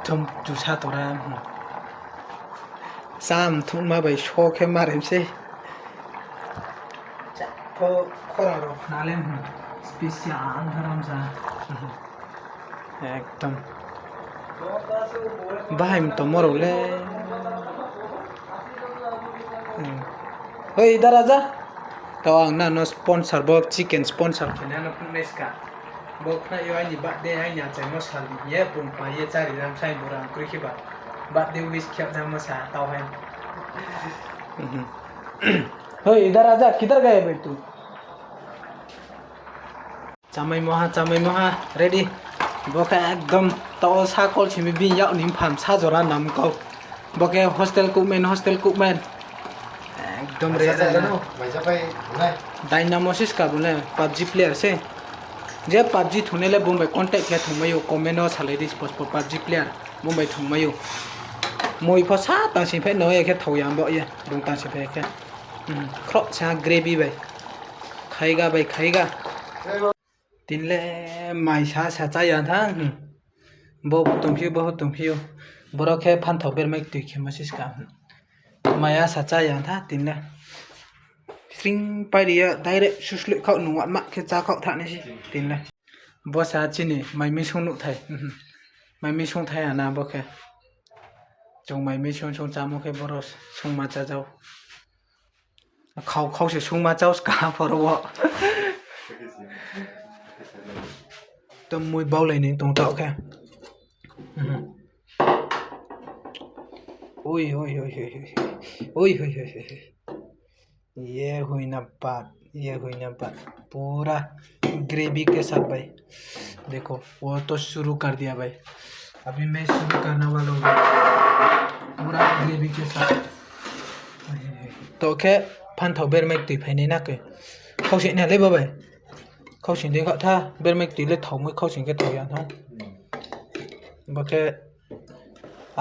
좀 주차더라. 쌈 통마베 쇼케 마렘세. 자, 코라로 나렘 스페셜 사람사. एकदम भाइम त मरौले ओइ इधर आजा तो आंना नो स्पॉन्सर बक चिकन स्पॉन्सर खेना न पुनेसका बकना यो आइनि बर्थडे आइनि आचाय मसालि ये पुंपा ये चारि राम साइ बोरा क्रिखिबा बर्थडे विश खेब जा मसा तावहाय ओइ इधर आजा किधर गए बे तू चामै महा रेडी बके एकदम तो साकल छिमि बि याव निम फाम साजरा नामकौ बके हॉस्टल कुकमेन एकदम रेजा डायनामोसिस का बोले पबजी प्लेयर से जे पबजी थुनेले बुंबाय कांटेक्ट के थुमयो कमेन्ट साले दिस पोस्ट पबजी प्लेयर बुंबाय थुमयो मोय फसा तासि फे नय के थौयाम बो ये दुं तासि फे के ख्र सा ग्रेवी बाय खाइगा तिनले माइसा साचाया था बहुत तुमफियो बरखे फानथौ बेरमेक तुखे मसिसका माया साचाया था तिनले स्ट्रिंग पाइरिया डाइरेक्ट सुस्लु खाउ नुवा मा के चा खाउ थानेसि तिनले बसा चिनि माइमि सोनु थाय माइमि सों थाय ना बखे जों माइमि सों चामोखे बरस सोंमा जाजाव खाउ से सोंमा जाव का फरव तो मुई बाउलाइनि दं ताव के ओइ ये हुई ना बात पूरा ग्रेवी के साथ भाई देखो वो तो शुरू कर दिया भाई अभी मैं शुरू करने वाला हूँ पूरा ग्रेवी के साथ तो के फानथौ बेरमेक दै फाइने ना के खावसे ने ले बाबाय खावसे दे था बेरमेक दै ले थाव मै खावसे के थाव या था बके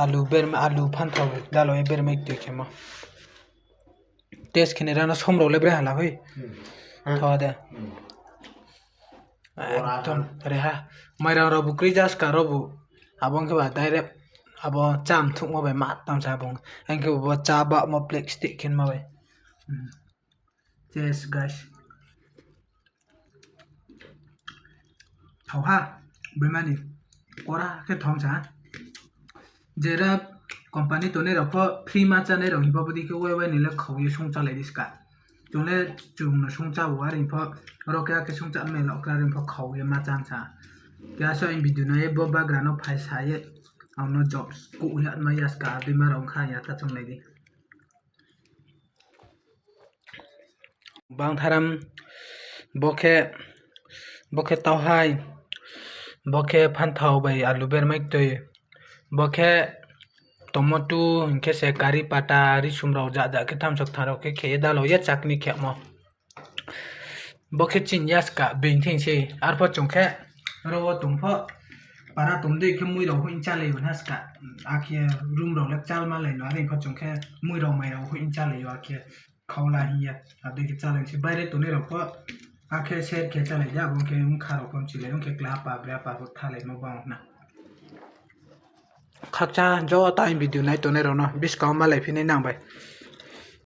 आलू फानथौ दालो बेरमेक दै केमा टेस्ट खेने राना समरो ले ब्रे हाला होय था दे एकदम रेहा माइरा रबु क्रिजास का रबु आबं के बा डाइरेक्ट अब चाम थुक मबे मा ताम सा बं अंके ब चा बा म प्लेक स्टिक खेन मबे चेस गाइस थावहा बेमानि कोरा के थमसा जेरा कंपनी तोने रख फ्री माचा ने रही बाबदी के वे निले खौये संचा ले दिसका जोले जुंग संचा वार इनफ रके के संचा मे लकरा इनफ खौये माचा सा क्या सो इन भिडियो ने बबा ग्रानो फाइसाये आउनो जॉब्स को उला मायास का बिमा रंग खाया ता चंगले दि बांथाराम बके तावहाय बके फानथाव बाय आलु बेरमेक तय बके टमाटो इनके से कारी पाता रिसुमराव जा के थामसक थारो के खे दालो या चाकनी खेमो बके चिन्यास का बेंथिं से आरफो चंखे रव तुमफ पारा तुमदे के मुइराव हो इंचाले बनहास का आखे रूम राव लक चाल माले न आरे फचंखे मुइराव माइराव हो इंचाले आखे खावला हिया आदे के चाले से बाइरे तोने रफ आखे सेर के चाले जा बके खारो कम चिले उनके क्ला पाब्रा पाबो थाले न बावना खाचा जो टाइम भिडियो नाय तोने रनो बिस्काउ मालाय फिने नांबाय